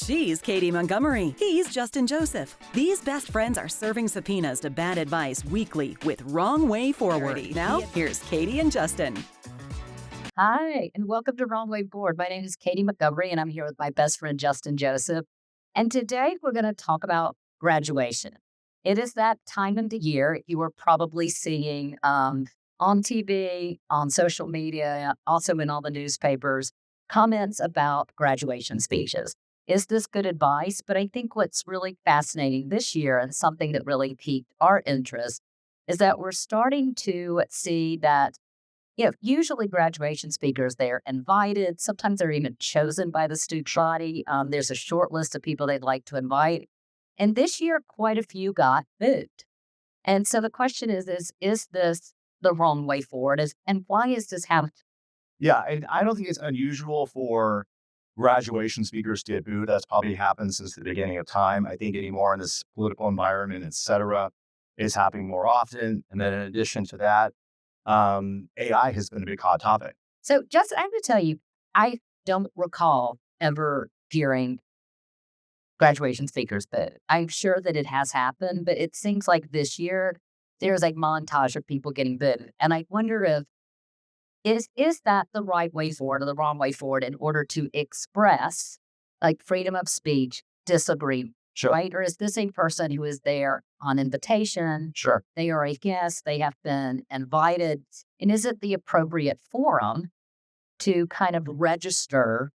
She's Katie Montgomery. He's Justin Joseph. These best friends are serving subpoenas to bad advice weekly with Wrong Way Forward. Now, here's Katy and Justin. Hi, and welcome to Wrong Way Forward. My name is Katy Montgomery, and I'm here with my best friend, Justin Joseph. And today we're going to talk about graduation. It is that time of the year you are probably seeing on TV, on social media, also in all the newspapers, comments about graduation speeches. Is this good advice? But I think what's really fascinating this year and something that really piqued our interest is that we're starting to see that usually graduation speakers, they're invited. Sometimes they're even chosen by the student body. There's a short list of people they'd like to invite. And this year, quite a few got moved. And so the question is this the wrong way forward? And why is this happening? Yeah, and I don't think it's unusual for graduation speakers to get booed. That's probably happened since the beginning of time. I think anymore in this political environment, et cetera, it's happening more often. And then in addition to that, AI has been a big hot topic. So Justin, I have to tell you, I don't recall ever hearing graduation speakers booed. I'm sure that it has happened, but it seems like this year there's a montage of people getting booed. And I wonder if is that the right way forward or the wrong way forward in order to express like freedom of speech, disagree, Sure. right? Or is this a person who is there on invitation? Sure. They are a guest, they have been invited. And is it the appropriate forum to kind of register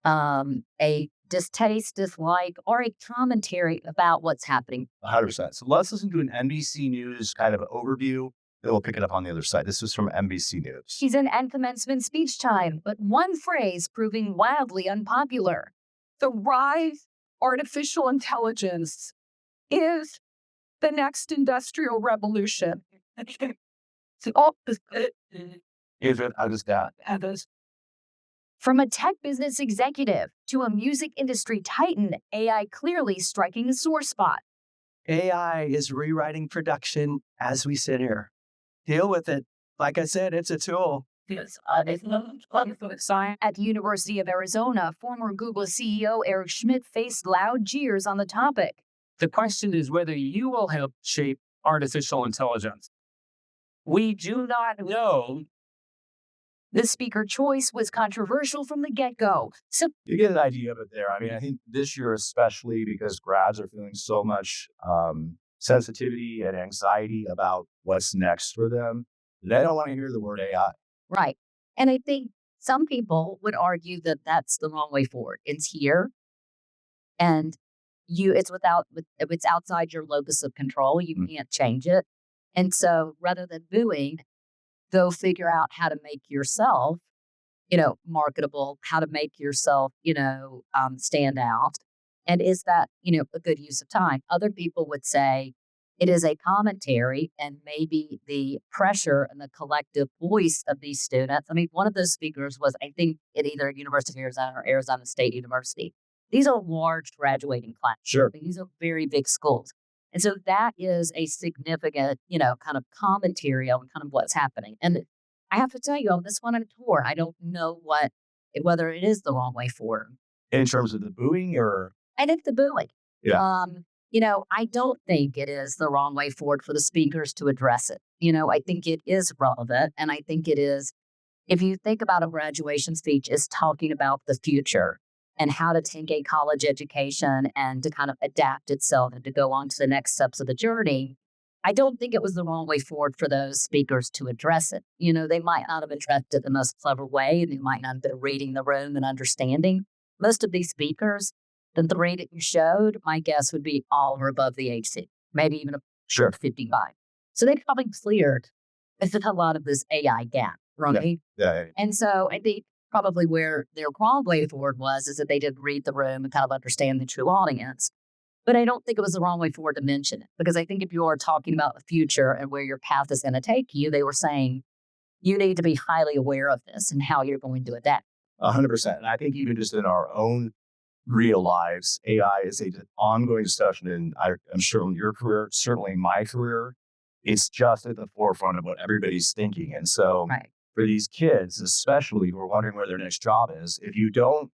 a distaste, dislike, or a commentary about what's happening? 100%. So let's listen to an NBC News kind of overview. Then we'll pick it up on the other side. This was from NBC News. She's in commencement speech time, but one phrase proving wildly unpopular. The rise of artificial intelligence is the next industrial revolution. From a tech business executive to a music industry titan, AI clearly striking a sore spot. AI is rewriting production as we sit here. Deal with it. Like I said, it's a tool. At the University of Arizona, former Google CEO Eric Schmidt faced loud jeers on the topic. The question is whether you will help shape artificial intelligence. We do not know. The speaker choice was controversial from the get-go. So You get an idea of it there. I mean, I think this year, especially because grads are feeling so much sensitivity and anxiety about what's next for them, they don't want to hear the word AI. right. And I think some people would argue that that's the wrong way forward. It's here and it's outside your locus of control. You can't change it. And so rather than booing, go figure out how to make yourself, marketable, how to make yourself, stand out. And is that, a good use of time? Other people would say it is a commentary and maybe the pressure and the collective voice of these students. I mean, one of those speakers was, I think, at either University of Arizona or Arizona State University. These are large graduating classes. Sure. I mean, these are very big schools. And so that is a significant, kind of commentary on kind of what's happening. And I have to tell you, on this one on tour, I don't know whether it is the wrong way forward. In terms of the booing or? I think the booing. Yeah. I don't think it is the wrong way forward for the speakers to address it. I think it is relevant. And I think it is, if you think about a graduation speech, is talking about the future and how to take a college education and to kind of adapt itself and to go on to the next steps of the journey. I don't think it was the wrong way forward for those speakers to address it. They might not have addressed it the most clever way, and they might not have been reading the room and understanding. Most of these speakers, the three that you showed, my guess would be all are above the age, maybe even Sure. 55. So they probably cleared a lot of this AI gap, right? Yeah. And so I think probably where their wrong way forward is that they didn't read the room and kind of understand the true audience. But I don't think it was the wrong way forward to mention it, because I think if you are talking about the future and where your path is going to take you, they were saying you need to be highly aware of this and how you're going to adapt. 100%. And I think even just in our own real lives, AI is an ongoing discussion. And I'm sure in your career, certainly in my career, it's just at the forefront of what everybody's thinking. And so Right. for these kids, especially who are wondering where their next job is, if you don't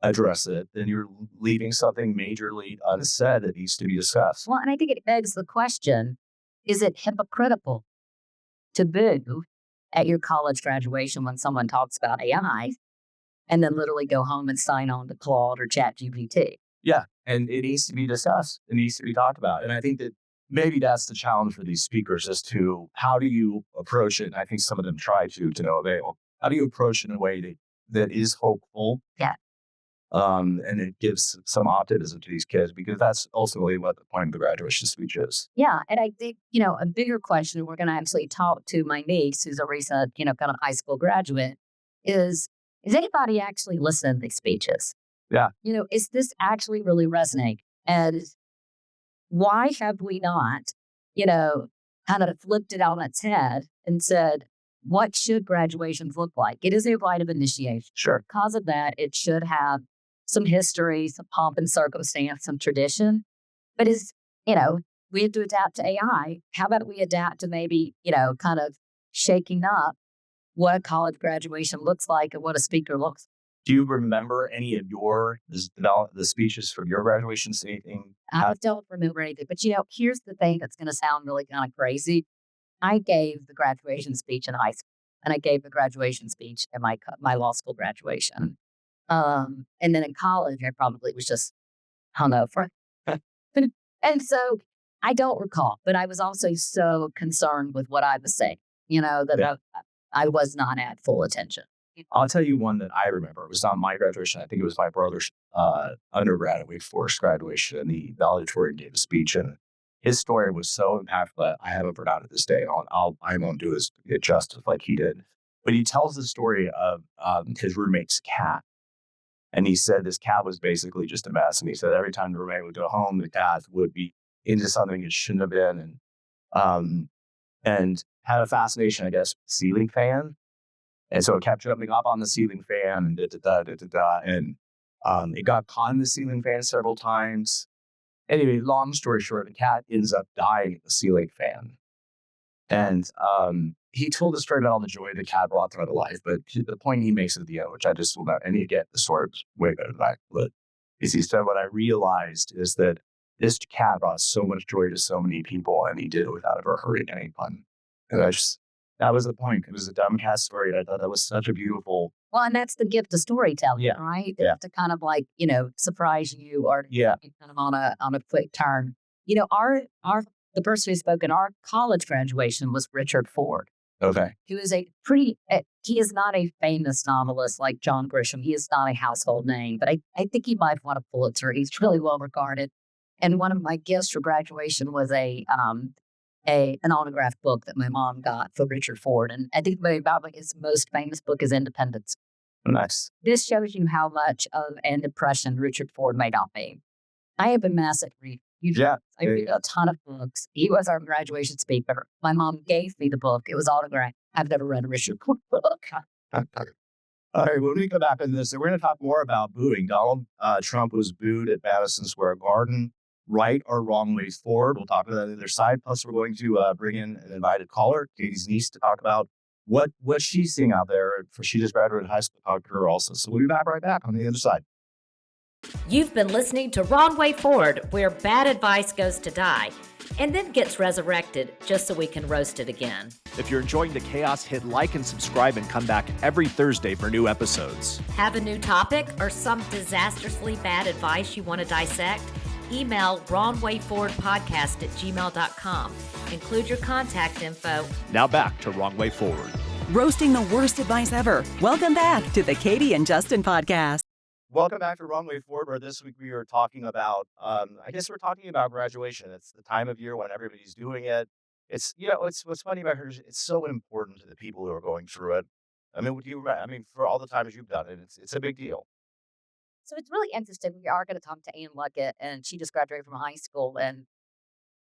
address it, then you're leaving something majorly unsaid that needs to be discussed. Well, and I think it begs the question, is it hypocritical to boo at your college graduation when someone talks about AI and then literally go home and sign on to Claude or ChatGPT? Yeah. And it needs to be discussed. It needs to be talked about. And I think that maybe that's the challenge for these speakers as to how do you approach it? And I think some of them try to no avail. How do you approach it in a way that is hopeful? Yeah. And it gives some optimism to these kids, because that's ultimately what the point of the graduation speech is. Yeah. And I think, a bigger question we're going to actually talk to my niece, who's a recent, kind of high school graduate, is anybody actually listening to these speeches? Yeah. Is this actually really resonating? And why have we not, kind of flipped it on its head and said, what should graduations look like? It is a rite of initiation. Sure. Because of that, it should have some history, some pomp and circumstance, some tradition. But we have to adapt to AI. How about we adapt to maybe, kind of shaking up what a college graduation looks like and what a speaker looks like? Do you remember any of the speeches from your graduations? Anything? I don't remember anything. But, here's the thing that's going to sound really kind of crazy. I gave the graduation speech in high school, and I gave the graduation speech at my law school graduation. And then in college, I probably was just hungover. And so I don't recall, but I was also so concerned with what I was saying, that I was not at full attention. I'll tell you one that I remember. It was not my graduation. I think it was my brother's undergrad at Wake Forest graduation, and the valedictorian gave a speech, and his story was so impactful that I haven't forgotten it this day. I won't do it justice like he did. But he tells the story of his roommate's cat. And he said this cat was basically just a mess. And he said every time the roommate would go home, the cat would be into something it shouldn't have been. And had a fascination, I guess, with ceiling fan. And so it kept jumping up on the ceiling fan and And it got caught in the ceiling fan several times. Anyway, long story short, the cat ends up dying at the ceiling fan. And he told the story about all the joy the cat brought throughout the life. But the point he makes at the end, which I just will not, and again, the story was way better than I would, is he said, what I realized is that this cat brought so much joy to so many people, and he did it without ever hurting anyone. And that was the point. It was a dumb cat story. And I thought that was such a beautiful. Well, and that's the gift of storytelling, Yeah. right? Yeah. To kind of like, surprise you or Yeah. kind of on a quick turn. The person who spoke in our college graduation was Richard Ford, Okay. who is he is not a famous novelist like John Grisham. He is not a household name, but I think he might have won a Pulitzer. He's really well regarded. And one of my gifts for graduation was an autographed book that my mom got for Richard Ford. And I think probably his most famous book is Independence. Nice. This shows you how much of an impression Richard Ford made on me. I have been massive reader. I read a ton of books. He was our graduation speaker. My mom gave me the book. It was autographed. I've never read a Richard Ford book. All right, when we come back into this, we're going to talk more about booing. Donald Trump was booed at Madison Square Garden. Right or wrong ways forward. We'll talk about that on the other side. Plus, we're going to bring in an invited caller, Katie's niece, to talk about what she's seeing out there. For she just graduated high school, talk to her also. So we'll be right back on the other side. You've been listening to Wrong Way Forward, where bad advice goes to die and then gets resurrected just so we can roast it again. If you're enjoying the chaos, hit like and subscribe and come back every Thursday for new episodes. Have a new topic or some disastrously bad advice you want to dissect? Email wrongwayforwardpodcast@gmail.com. Include your contact info. Now back to Wrong Way Forward. Roasting the worst advice ever. Welcome back to the Katy and Justin podcast. Welcome back to Wrong Way Forward, where this week we are talking about, we're talking about graduation. It's the time of year when everybody's doing it. It's, what's funny about her is it's so important to the people who are going through it. For all the times you've done it, it's a big deal. So it's really interesting. We are going to talk to Ann Luckett, and she just graduated from high school, and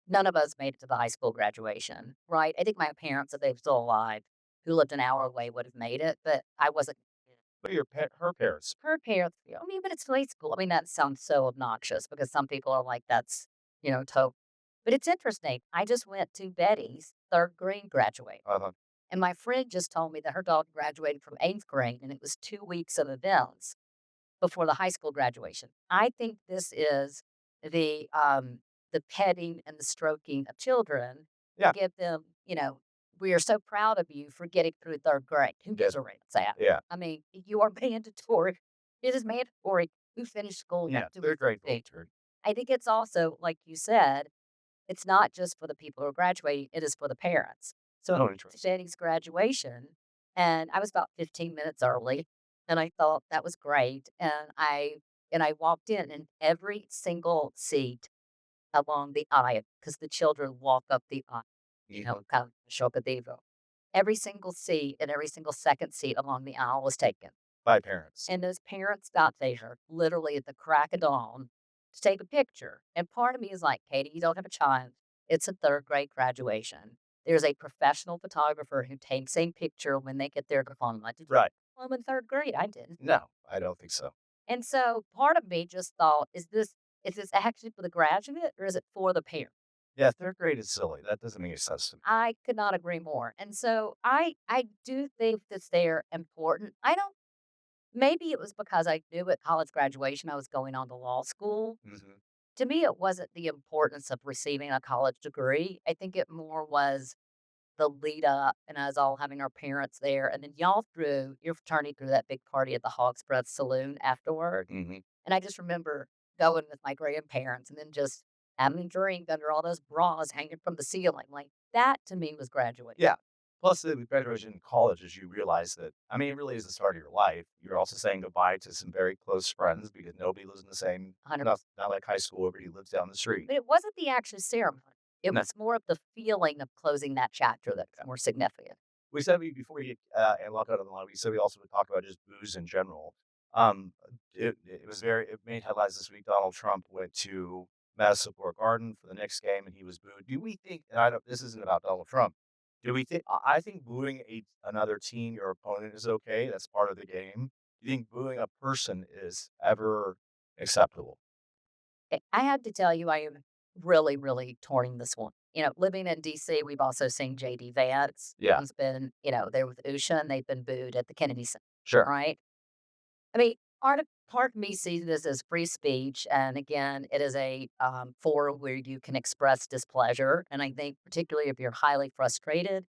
none of us made it to the high school graduation, right? I think my parents, if they were still alive, who lived an hour away, would have made it, but I wasn't. But her parents. Her parents, but it's high school. That sounds so obnoxious because some people are like, that's, total. But it's interesting. I just went to Betty's third grade graduate. Uh-huh. And my friend just told me that her daughter graduated from eighth grade, and it was 2 weeks of events. before the high school graduation. I think this is the petting and the stroking of children Yeah. to give them, we are so proud of you for getting through third grade. Who gives a rat's that? Yeah. I mean, you are mandatory. It is mandatory. Who finished school? Yeah. To Third grade. stage. I think it's also, like you said, it's not just for the people who are graduating, it is for the parents. So Oh, interesting. Jenny's graduation, and I was about 15 minutes early, and I thought that was great. And I walked in, and every single seat along the aisle, because the children walk up the aisle, kind of show cathedral. Every single seat and every single second seat along the aisle was taken. By parents. And those parents got there literally at the crack of dawn to take a picture. And part of me is like, Katie, you don't have a child. It's a third grade graduation. There's a professional photographer who takes a picture when they get their diploma. Did you Right. get a diploma in third grade? I didn't. No, I don't think so. And so part of me just thought, is this actually for the graduate or is it for the parent? Yeah, third grade is silly. That doesn't make any sense to me. I could not agree more. And so I do think that they're important. Maybe it was because I knew at college graduation I was going on to law school. Mhm. To me, it wasn't the importance of receiving a college degree. I think it more was the lead up and us all having our parents there. And then your fraternity threw that big party at the Hog's Breath Saloon afterward. Mhm. And I just remember going with my grandparents and then just having a drink under all those bras hanging from the ceiling. Like that to me was graduation. Yeah. Plus, the graduation in college is you realize that, I mean, it really is the start of your life. You're also saying goodbye to some very close friends because nobody lives in the same, 100%. not like high school, everybody lives down the street. But it wasn't the actual ceremony. It No. was more of the feeling of closing that chapter that's more significant. We said before you and lock out on the line, we said we also would talk about just booze in general. It made headlines this week. Donald Trump went to Madison Square Garden for the Knicks game and he was booed. Do we think, and I don't, this isn't about Donald Trump. Do we think, I think booing another team, your opponent is okay. That's part of the game. Do you think booing a person is ever acceptable? I have to tell you, I am really, really torn in this one. Living in DC, we've also seen JD Vance. Yeah. Who's been, there with Usha, and they've been booed at the Kennedy Center. Sure. Right? I mean, part of me sees this as free speech, and again, it is a forum where you can express displeasure. And I think, particularly if you're highly frustrated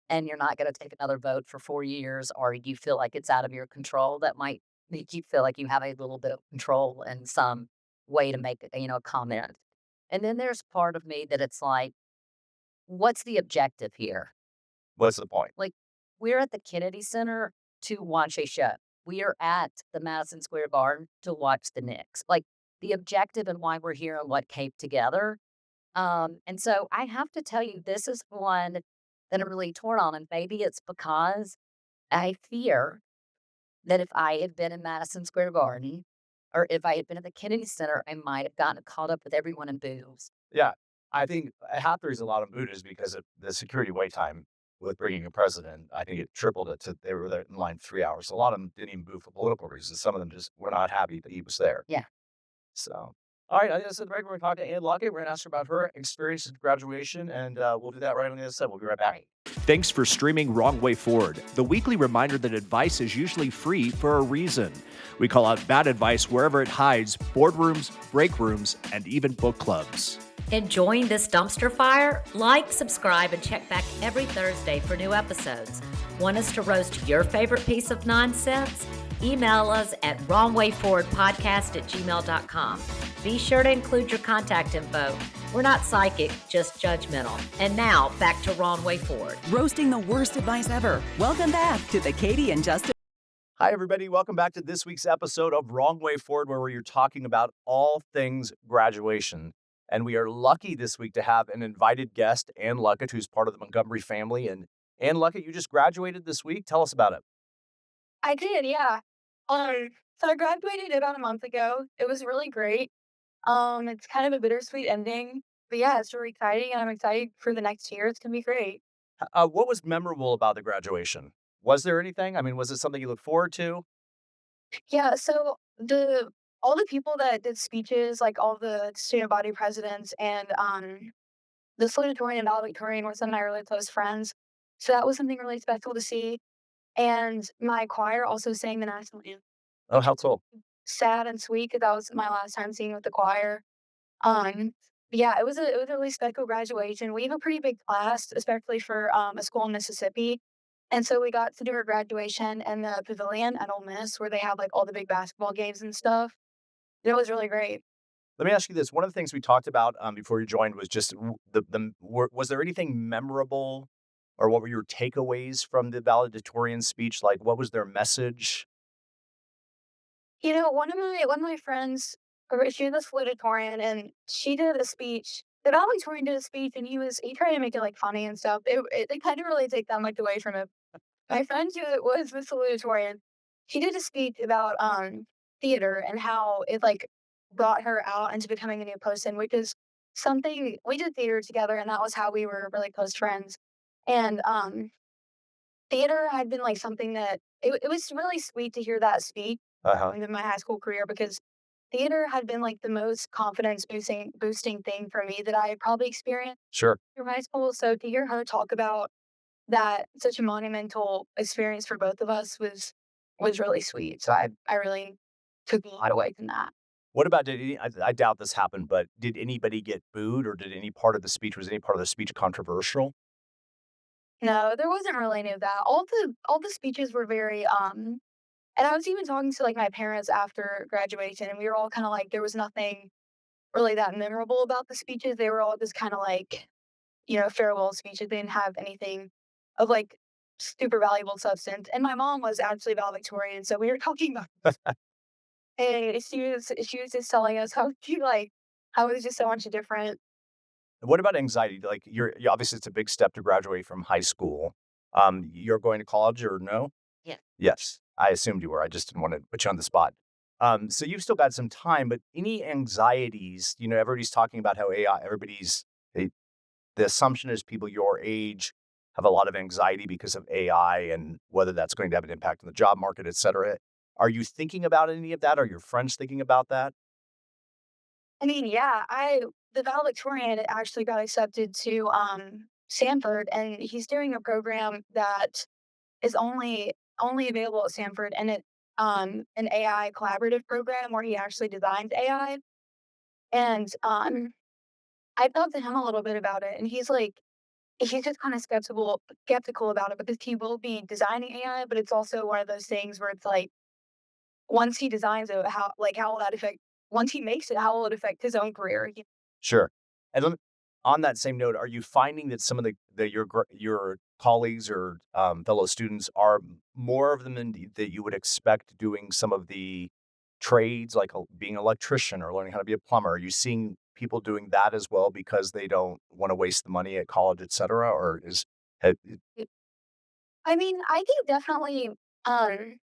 and you're not going to take another vote for 4 years, or you feel like it's out of your control, that might make you feel like you have a little bit of control in some way to make a comment. And then there's part of me that it's like, what's the objective here? What's the point? Like, we're at the Kennedy Center to watch a show. We are at the Madison Square Garden to watch the Knicks. Like, the objective and why we're here and what came together. And so I have to tell you, this is one that I'm really torn on. And maybe it's because I fear that if I had been in Madison Square Garden or if I had been at the Kennedy Center, I might have gotten caught up with everyone in booze. Yeah. I think half the reason a lot of booed is because of the security wait time with bringing a president. I think it tripled it they were there in line 3 hours. A lot of them didn't even boo for political reasons. Some of them just were not happy that he was there. Yeah. So, all right. I just said, right, we're going to talk to Ann Luckett. We're going to ask her about her experience at graduation, and we'll do that right on the other side. We'll be right back. Thanks for streaming Wrong Way Forward, the weekly reminder that advice is usually free for a reason. We call out bad advice wherever it hides: boardrooms, break rooms, and even book clubs. Enjoying this dumpster fire? Like, subscribe, and check back every Thursday for new episodes. Want us to roast your favorite piece of nonsense? Email us at wrongwayforwardpodcast@gmail.com. Be sure to include your contact info. We're not psychic, just judgmental. And now, back to Wrong Way Forward. Roasting the worst advice ever. Welcome back to the Katy and Justin. Hi, everybody. Welcome back to this week's episode of Wrong Way Forward, where we're talking about all things graduation. And we are lucky this week to have an invited guest, Ann Luckett, who's part of the Montgomery family. And Ann Luckett, you just graduated this week. Tell us about it. I did, yeah. So I graduated about a month ago. It was really great. It's kind of a bittersweet ending, but yeah, it's really exciting, and I'm excited for the next year. It's gonna be great. What was memorable about the graduation? Was there anything? I mean, was it something you look forward to? Yeah, so all the people that did speeches, like all the student body presidents and the salutatorian and valedictorian were some of my really close friends. So that was something really special to see. And my choir also sang the national anthem. Oh, how cool. sad and sweet because that was my last time singing with the choir. Um, yeah, it was a really special graduation. We have a pretty big class, especially for a school in Mississippi. And so we got to do our graduation in the pavilion at Ole Miss where they have like all the big basketball games and stuff. It was really great. Let me ask you this. One of the things we talked about before you joined was just was there anything memorable or what were your takeaways from the valedictorian speech? Like, what was their message? One of my friends, she was a salutatorian, and she did a speech. The valedictorian did a speech, and he tried to make it like funny and stuff. They kind of really take that much away from it. My friend who was the salutatorian, she did a speech about theater and how it like brought her out into becoming a new person, which is something we did theater together, and that was how we were really close friends. And theater had been like something that it was really sweet to hear that speak Uh-huh. in my high school career because theater had been like the most confidence boosting thing for me that I had probably experienced Sure. through high school. So to hear her talk about that such a monumental experience for both of us was really sweet. So I really took a lot away from that. What about I doubt this happened, but did anybody get booed or was any part of the speech controversial? No, there wasn't really any of that. All the speeches were very and I was even talking to like my parents after graduation and we were all kind of like there was nothing really that memorable about the speeches. They were all just kind of like, farewell speeches. They didn't have anything of like super valuable substance. And my mom was actually valedictorian, so we were talking about and she was just telling us how she like how it was just so much different. What about anxiety? Like obviously it's a big step to graduate from high school. You're going to college or no? Yeah. Yes. I assumed you were. I just didn't want to put you on the spot. So you've still got some time, but any anxieties, everybody's talking about how the assumption is people your age have a lot of anxiety because of AI and whether that's going to have an impact on the job market, et cetera. Are you thinking about any of that? Are your friends thinking about that? I mean, yeah, I the valedictorian actually got accepted to Stanford and he's doing a program that is only available at Stanford and it an AI collaborative program where he actually designed AI. And I talked to him a little bit about it and he's just kind of skeptical about it because he will be designing AI, but it's also one of those things where it's like once he designs it, how will that affect once he makes it, how will it affect his own career? Sure. And on that same note, are you finding that some of your colleagues or fellow students are more of them that you would expect doing some of the trades, like being an electrician or learning how to be a plumber? Are you seeing people doing that as well because they don't want to waste the money at college, et cetera? Or ha- I mean, I think definitely um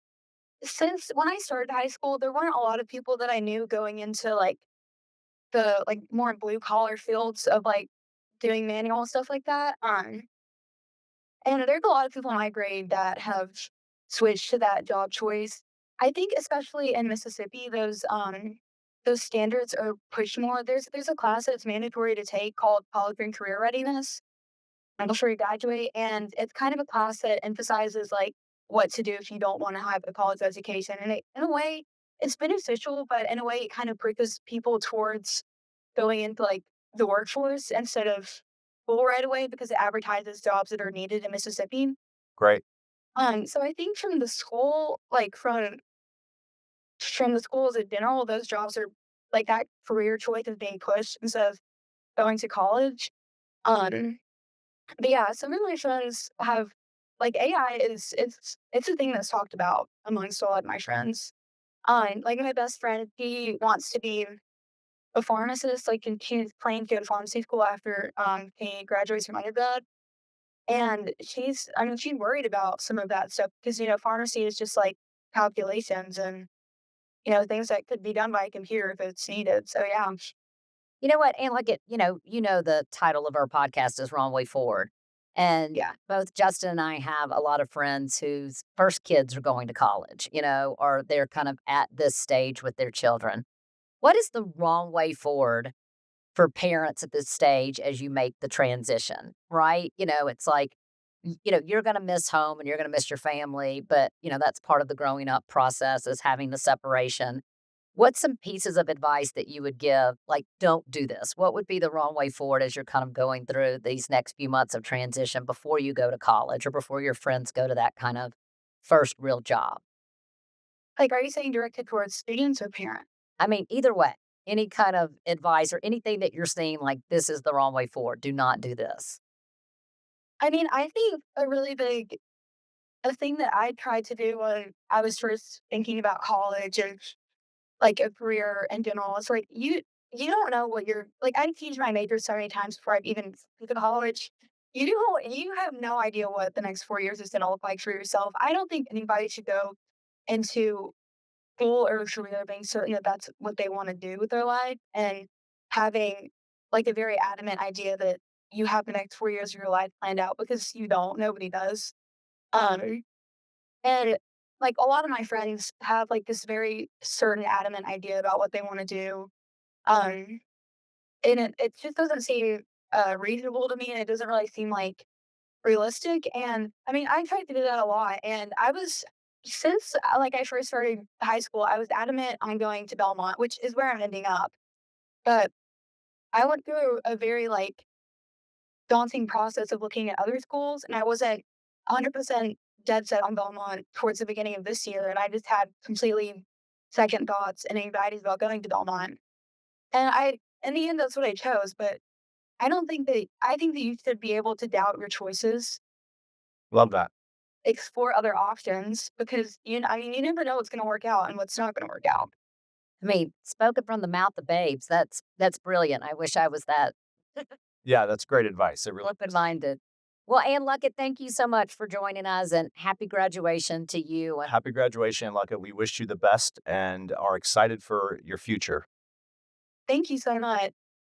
since when I started high school, there weren't a lot of people that I knew going into like the like more blue collar fields of like doing manual stuff like that. And there's a lot of people in my grade that have switched to that job choice. I think especially in Mississippi, those standards are pushed more. There's a class that's mandatory to take called college and career readiness before you graduate, and it's kind of a class that emphasizes like what to do if you don't want to have a college education. And in a way, it's beneficial, but in a way, it kind of pushes people towards going into like the workforce instead of school right away because it advertises jobs that are needed in Mississippi. Great. So I think from the school, like from the schools in general, those jobs are like that career choice is being pushed instead of going to college. Um, but yeah, some of my friends have like AI is it's a thing that's talked about amongst a lot of my friends. Like my best friend, he wants to be a pharmacist, like and she's planning to go to pharmacy school after he graduates from undergrad. And she's worried about some of that stuff because pharmacy is just like calculations and things that could be done by a computer if it's needed. So yeah, You know what? And like the title of our podcast is Wrong Way Forward. And yeah. both Justin and I have a lot of friends whose first kids are going to college, or they're kind of at this stage with their children. What is the wrong way forward for parents at this stage as you make the transition, right? It's like, you're going to miss home and you're going to miss your family, but, that's part of the growing up process is having the separation. What's some pieces of advice that you would give? Like, don't do this. What would be the wrong way forward as you're kind of going through these next few months of transition before you go to college or before your friends go to that kind of first real job? Like, are you saying directed towards students or parents? I mean, either way, any kind of advice or anything that you're seeing, like, this is the wrong way forward. Do not do this. I mean, I think a thing that I tried to do when I was first thinking about college and like a career in general is like you don't know what you're like. I changed my major so many times before I've even went to college. You have no idea what the next 4 years is going to look like for yourself. I don't think anybody should go into school or career being certain that that's what they want to do with their life and having like a very adamant idea that you have the next 4 years of your life planned out because you don't. Nobody does. Um, and like a lot of my friends have like this very certain adamant idea about what they want to do. Um, and it just doesn't seem reasonable to me. And it doesn't really seem like realistic. And I mean, I tried to do that a lot. And since like I first started high school, I was adamant on going to Belmont, which is where I'm ending up. But I went through a very like daunting process of looking at other schools, and I wasn't 100% dead set on Belmont towards the beginning of this year, and I just had completely second thoughts and anxieties about going to Belmont. And in the end, that's what I chose. But I think that you should be able to doubt your choices, Love that. explore other options, because I mean, you never know what's going to work out and what's not going to work out. I mean, spoken from the mouth of babes. That's brilliant. I wish I was that Yeah, that's great advice. It really open is. minded. Well, Ann Luckett, thank you so much for joining us and happy graduation to you. And Happy graduation, Luckett. We wish you the best and are excited for your future. Thank you so much.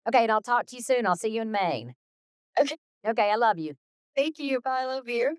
okay, and I'll talk to you soon. I'll see you in Maine. Okay, Okay, I love you. thank you. Bye. I love you.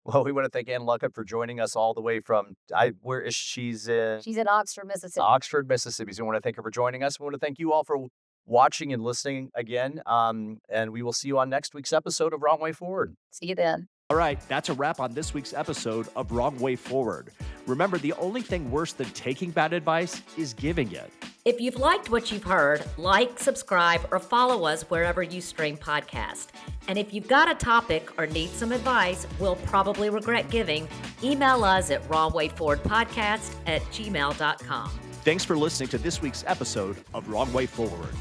Well, we want to thank Ann Luckett for joining us all the way from where is she's in She's in Oxford, Mississippi. Oxford, Mississippi. So we want to thank her for joining us. We want to thank you all for watching and listening again. And we will see you on next week's episode of Wrong Way Forward. See you then. All right, that's a wrap on this week's episode of Wrong Way Forward. Remember, the only thing worse than taking bad advice is giving it. If you've liked what you've heard, like, subscribe, or follow us wherever you stream podcasts. And if you've got a topic or need some advice we'll probably regret giving, email us at wrongwayforwardpodcast@gmail.com. Thanks for listening to this week's episode of Wrong Way Forward.